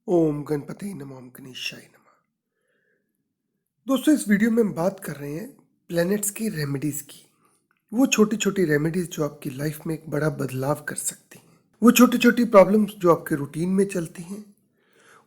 ओम गणपति नमः, ओम गणेशाय नमः। दोस्तों, इस वीडियो में हम बात कर रहे हैं प्लैनेट्स की रेमेडीज की। वो छोटी छोटी रेमेडीज जो आपकी लाइफ में एक बड़ा बदलाव कर सकती हैं। वो छोटी छोटी प्रॉब्लम्स जो आपके रूटीन में चलती हैं,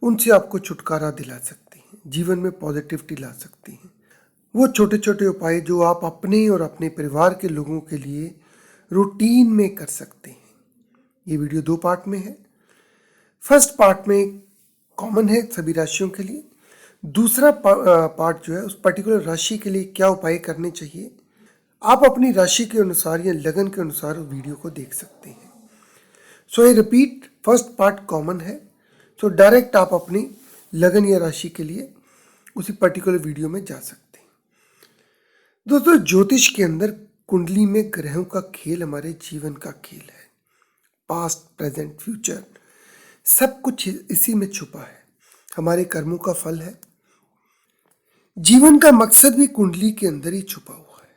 उनसे आपको छुटकारा दिला सकती हैं, जीवन में पॉजिटिविटी ला सकती हैं। वो छोटे छोटे उपाय जो आप अपने और अपने परिवार के लोगों के लिए रूटीन में कर सकते हैं। ये वीडियो 2 पार्ट में है। फर्स्ट पार्ट में कॉमन है सभी राशियों के लिए। दूसरा पार्ट जो है उस पर्टिकुलर राशि के लिए क्या उपाय करने चाहिए, आप अपनी राशि के अनुसार या लगन के अनुसार उस वीडियो को देख सकते हैं। So I repeat, first part common है, सो डायरेक्ट आप अपनी लगन या राशि के लिए उसी पर्टिकुलर वीडियो में जा सकते हैं। दोस्तों, ज्योतिष के अंदर कुंडली में ग्रहों का खेल हमारे जीवन का खेल है। पास्ट, प्रेजेंट, फ्यूचर सब कुछ इसी में छुपा है। हमारे कर्मों का फल है। जीवन का मकसद भी कुंडली के अंदर ही छुपा हुआ है।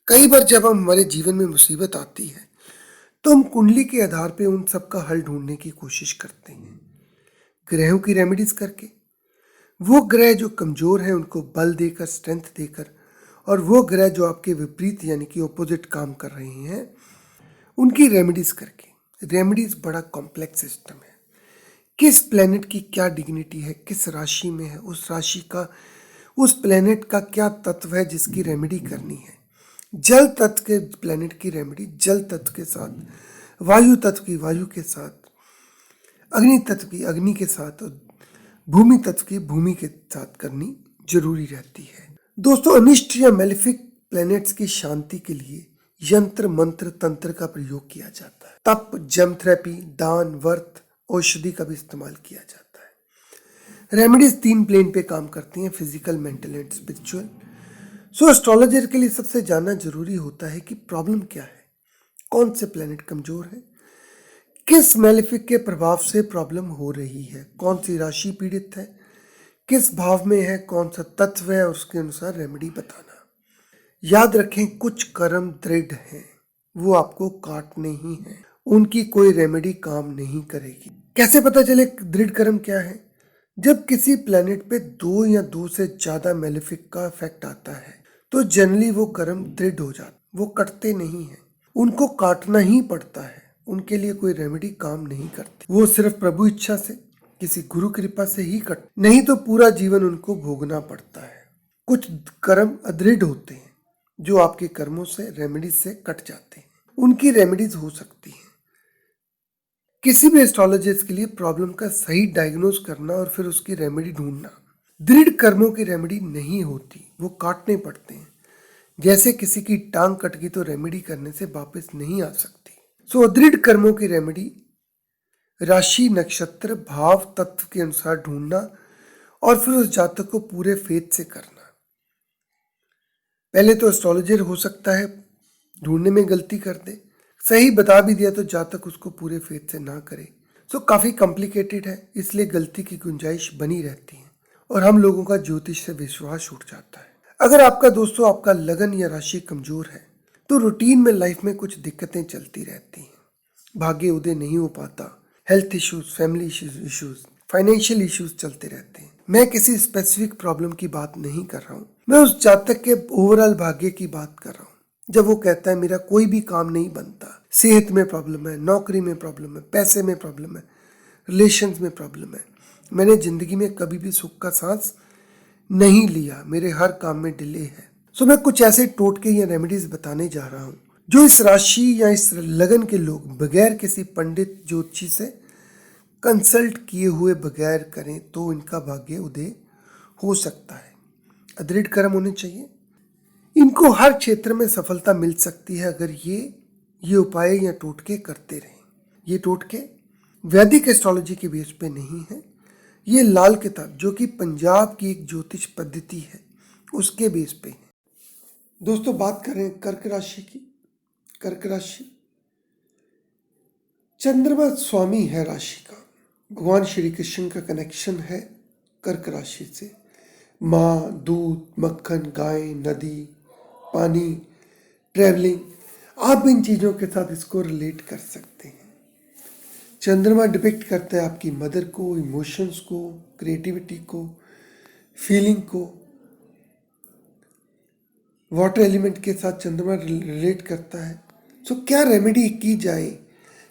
कई बार जब हमारे जीवन में मुसीबत आती है तो हम कुंडली के आधार पे उन सब का हल ढूंढने की कोशिश करते हैं, ग्रहों की रेमेडीज करके। वो ग्रह जो कमजोर हैं उनको बल देकर, स्ट्रेंथ देकर, और वो ग्रह जो आपके विपरीत यानी कि ऑपोजिट काम कर रहे हैं उनकी रेमेडीज करके। रेमेडीज बड़ा कॉम्प्लेक्स सिस्टम है। किस प्लेनेट की क्या डिग्निटी है, किस राशि में है, उस राशि का, उस प्लेनेट का क्या तत्व है जिसकी रेमेडी करनी है। जल तत्व के प्लेनेट की रेमेडी जल तत्व के साथ, वायु तत्व की वायु के साथ, अग्नि तत्व की अग्नि के साथ, और भूमि तत्व की भूमि के साथ करनी जरूरी रहती है। दोस्तों, अनिष्ट या मेलिफिक प्लेनेट्स की शांति के लिए यंत्र मंत्र तंत्र का प्रयोग किया जाता है। तप, जम थेरेपी, दान, वर्त, औषधि का भी इस्तेमाल किया जाता है। रेमेडीज 3 प्लेन पे काम करती हैं, physical, mental and spiritual. So astrologer के लिए सबसे जानना जरूरी होता है कि प्रॉब्लम क्या है, कौन से प्लेनेट कमजोर है, किस मेलेफिक के प्रभाव से प्रॉब्लम हो रही है, कौन सी राशि पीड़ित है, किस भाव में है, कौन सा तत्व है, और उसके अनुसार रेमेडी बताना। याद रखें, कुछ कर्म दृढ़ हैं, वो आपको काटने ही हैं, उनकी कोई रेमेडी काम नहीं करेगी। कैसे पता चले दृढ़ कर्म क्या है? जब किसी प्लेनेट पे 2 या 2 से ज्यादा मेलेफिक का इफेक्ट आता है तो जनरली वो कर्म दृढ़ हो जाते, वो कटते नहीं हैं, उनको काटना ही पड़ता है। उनके लिए कोई रेमेडी काम नहीं करती, वो सिर्फ प्रभु इच्छा से, किसी गुरु कृपा से ही कट, नहीं तो पूरा जीवन उनको भोगना पड़ता है। कुछ कर्म अदृढ़ होते हैं जो आपके कर्मों से, रेमेडीज से कट जाते हैं, उनकी रेमेडीज हो सकती हैं। किसी भी एस्ट्रोलॉजिस्ट के लिए प्रॉब्लम का सही डायग्नोज करना और फिर उसकी रेमेडी ढूंढना। दृढ़ कर्मों की रेमेडी नहीं होती, वो काटने पड़ते हैं। जैसे किसी की टांग कट गई तो रेमेडी करने से वापस नहीं आ सकती। सो अदृढ़ कर्मों की रेमेडी राशि, नक्षत्र, भाव, तत्व के अनुसार ढूंढना और फिर उस जातक को पूरे फेथ से करना। पहले तो एस्ट्रोलॉजर हो सकता है ढूंढने में गलती कर दे, सही बता भी दिया तो जातक उसको पूरे फेथ से ना करे। सो काफ़ी कॉम्प्लिकेटेड है, इसलिए गलती की गुंजाइश बनी रहती है और हम लोगों का ज्योतिष से विश्वास उठ जाता है। अगर आपका दोस्तों आपका लगन या राशि कमजोर है तो रूटीन में लाइफ में कुछ दिक्कतें चलती रहती हैं, भाग्य उदय नहीं हो पाता, health issues, family issues, financial issues चलते रहते हैं। मैं किसी स्पेसिफिक प्रॉब्लम की बात नहीं कर रहा हूँ, मैं उस जातक के ओवरऑल भाग्य की बात कर रहा हूँ। जब वो कहता है मेरा कोई भी काम नहीं बनता, सेहत में प्रॉब्लम है, नौकरी में प्रॉब्लम है, पैसे में प्रॉब्लम है, रिलेशंस में प्रॉब्लम है, मैंने जिंदगी में कभी भी सुख का सांस नहीं लिया, मेरे हर काम में डिले है। सो मैं कुछ ऐसे टोटके या रेमेडीज बताने जा रहा हूँ जो इस राशि या इस लगन के लोग बगैर किसी पंडित ज्योतिषी से कंसल्ट किए हुए बगैर करें तो इनका भाग्य उदय हो सकता है। अदृढ़ कर्म होने चाहिए, इनको हर क्षेत्र में सफलता मिल सकती है अगर ये उपाय या टोटके करते रहें। ये टोटके वैदिक एस्ट्रोलॉजी के बेस पे नहीं है, ये लाल किताब जो कि पंजाब की एक ज्योतिष पद्धति है उसके बेस पे है। दोस्तों, बात करें कर्क राशि की। कर्क राशि चंद्रमा स्वामी है राशि का, भगवान श्री कृष्ण का कनेक्शन है कर्क राशि से। माँ, दूध, मक्खन, गाय, नदी, पानी, ट्रैवलिंग, आप इन चीज़ों के साथ इसको रिलेट कर सकते हैं। चंद्रमा डिपिक्ट करता है आपकी मदर को, इमोशंस को, क्रिएटिविटी को, फीलिंग को। वाटर एलिमेंट के साथ चंद्रमा रिलेट करता है। सो क्या रेमेडी की जाए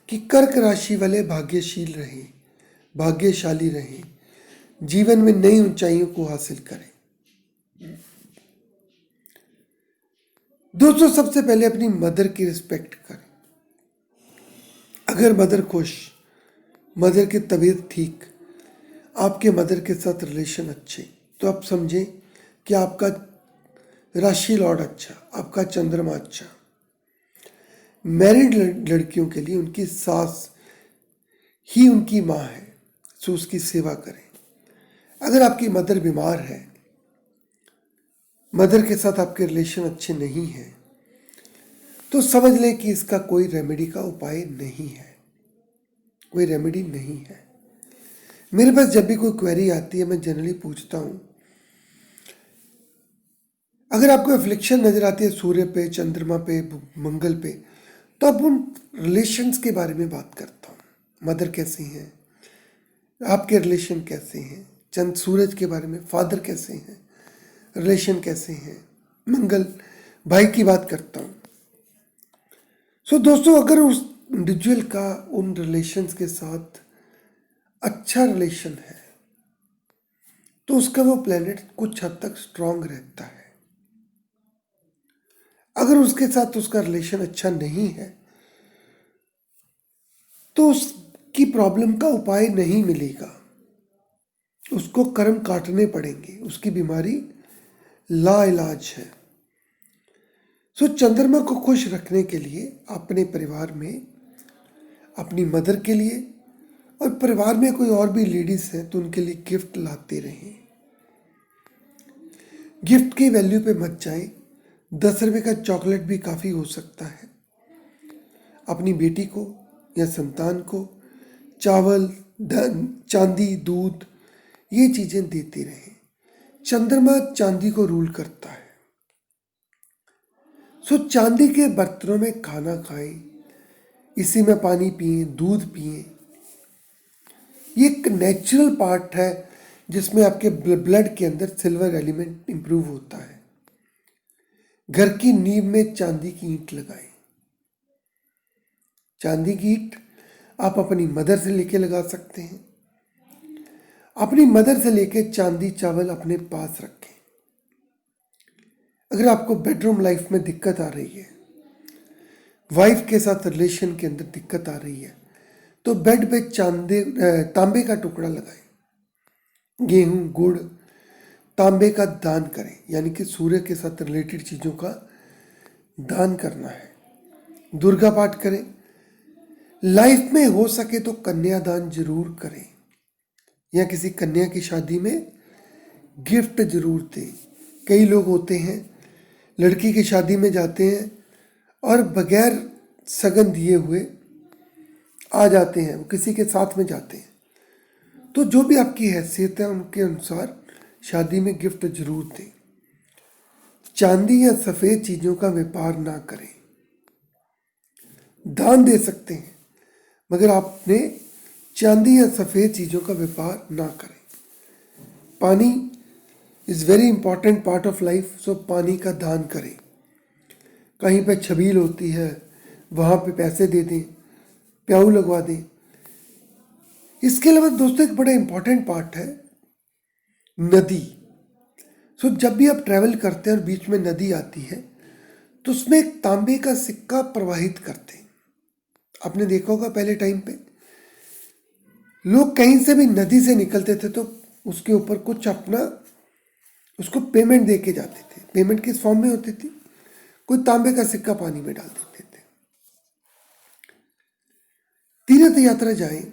कि कर्क राशि वाले भाग्यशील रहें, भाग्यशाली रहें, जीवन में नई ऊंचाइयों को हासिल करें? दोस्तों, सबसे पहले अपनी मदर की रिस्पेक्ट करें। अगर मदर खुश, मदर की तबीयत ठीक, आपके मदर के साथ रिलेशन अच्छे, तो आप समझें कि आपका राशि लॉर्ड अच्छा, आपका चंद्रमा अच्छा। मैरिड लड़कियों के लिए उनकी सास ही उनकी माँ है, सो उसकी सेवा करें। अगर आपकी मदर बीमार है, मदर के साथ आपके रिलेशन अच्छे नहीं हैं, तो समझ लें कि इसका कोई रेमेडी का उपाय नहीं है, कोई रेमेडी नहीं है। मेरे पास जब भी कोई क्वेरी आती है, मैं जनरली पूछता हूँ, अगर आपको एफ्लिक्शन नजर आती है सूर्य पे, चंद्रमा पे, मंगल पे, तो अब उन रिलेशंस के बारे में बात करता हूँ। मदर कैसी हैं, आपके रिलेशन कैसे हैं, चंद सूरज के बारे में, फादर कैसे हैं, रिलेशन कैसे हैं, मंगल भाई की बात करता हूँ। सो दोस्तों, अगर उस इंडिविजुअल का उन रिलेशंस के साथ अच्छा रिलेशन है, तो उसका वो प्लेनेट कुछ हद तक स्ट्रांग रहता है। अगर उसके साथ उसका रिलेशन अच्छा नहीं है, तो उसकी प्रॉब्लम का उपाय नहीं मिलेगा, उसको कर्म काटने पड़ेंगे, उसकी बीमारी लाइलाज है। सो चंद्रमा को खुश रखने के लिए अपने परिवार में, अपनी मदर के लिए, और परिवार में कोई और भी लेडीज हैं तो उनके लिए गिफ्ट लाते रहें। गिफ्ट की वैल्यू पे मत जाएं। 10 रुपए का चॉकलेट भी काफ़ी हो सकता है। अपनी बेटी को या संतान को चावल, धन, चांदी, दूध, ये चीज़ें देते रहें। चंद्रमा चांदी को रूल करता है। सो चांदी के बर्तनों में खाना खाएं, इसी में पानी पिए, दूध पिए। ये एक नेचुरल पार्ट है जिसमें आपके ब्लड के अंदर सिल्वर एलिमेंट इंप्रूव होता है। घर की नींव में चांदी की ईंट लगाएं। चांदी की ईंट आप अपनी मदर से लेके लगा सकते हैं। अपनी मदर से लेके चांदी चावल अपने पास रखें। अगर आपको बेडरूम लाइफ में दिक्कत आ रही है, वाइफ के साथ रिलेशन के अंदर दिक्कत आ रही है, तो बेड पे तांबे का टुकड़ा लगाएं। गेहूं, गुड़, तांबे का दान करें, यानी कि सूर्य के साथ रिलेटेड चीज़ों का दान करना है। दुर्गा पाठ करें। लाइफ में हो सके तो कन्यादान जरूर करें, या किसी कन्या की शादी में गिफ्ट जरूर दें। कई लोग होते हैं, लड़की की शादी में जाते हैं और बगैर सगन दिए हुए आ जाते हैं, वो किसी के साथ में जाते हैं। तो जो भी आपकी हैसियत है उनके अनुसार शादी में गिफ्ट जरूर दें। चांदी या सफ़ेद चीज़ों का व्यापार ना करें। दान दे सकते हैं, मगर आपने चांदी या सफ़ेद चीज़ों का व्यापार ना करें। Paani is very important part of life, so पानी का दान करें। कहीं पे छबील होती है, वहाँ पे पैसे दे दें, प्याऊ लगवा दें। इसके अलावा दोस्तों, एक बड़ा इंपॉर्टेंट पार्ट है नदी। सो जब भी आप ट्रैवल करते हैं और बीच में नदी आती है, तो उसमें एक तांबे का सिक्का प्रवाहित करते हैं। आपने देखा होगा पहले टाइम पे लोग कहीं से भी नदी से निकलते थे तो उसके ऊपर कुछ अपना उसको पेमेंट दे के जाते थे। पेमेंट किस फॉर्म में होती थी? कोई तांबे का सिक्का पानी में डाल देते थे। तीर्थ यात्रा जाएं,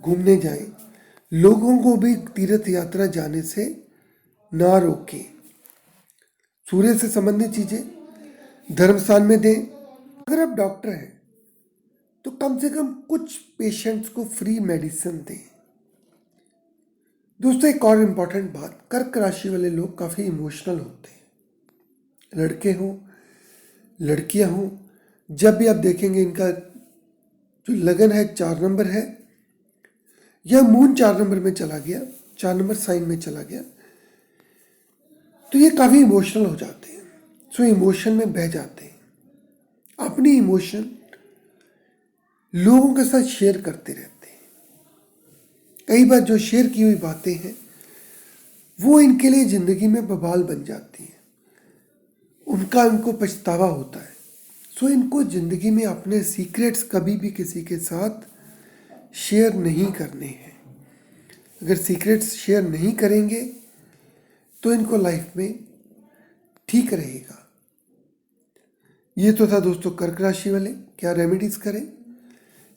घूमने जाएं, लोगों को भी तीर्थ यात्रा जाने से ना रोकें। सूर्य से संबंधित चीजें धर्म स्थान में दें। अगर आप डॉक्टर हैं तो कम से कम कुछ पेशेंट्स को फ्री मेडिसिन दें। दोस्तों, एक और इम्पॉर्टेंट बात, कर्क राशि वाले लोग काफ़ी इमोशनल होते हैं। लड़के हों, लड़कियां हों, जब भी आप देखेंगे इनका जो लगन है 4 नंबर है, या मून 4 नंबर में चला गया, 4 नंबर साइन में चला गया, तो ये काफ़ी इमोशनल हो जाते हैं। सो इमोशन में बह जाते हैं, अपनी इमोशन लोगों के साथ शेयर करते रहते हैं। कई बार जो शेयर की हुई बातें हैं वो इनके लिए ज़िंदगी में बवाल बन जाती हैं, इनको पछतावा होता है। सो इनको ज़िंदगी में अपने सीक्रेट्स कभी भी किसी के साथ शेयर नहीं करने हैं। अगर सीक्रेट्स शेयर नहीं करेंगे तो इनको लाइफ में ठीक रहेगा। ये तो था दोस्तों कर्क राशि वाले क्या रेमेडीज़ करें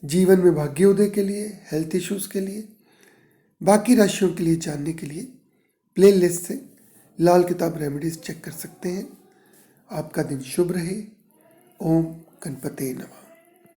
जीवन में भाग्योदय के लिए, हेल्थ इश्यूज़ के लिए। बाकी राशियों के लिए जानने के लिए प्लेलिस्ट से लाल किताब रेमेडीज़ चेक कर सकते हैं। आपका दिन शुभ रहे। ओम गणपते नमः।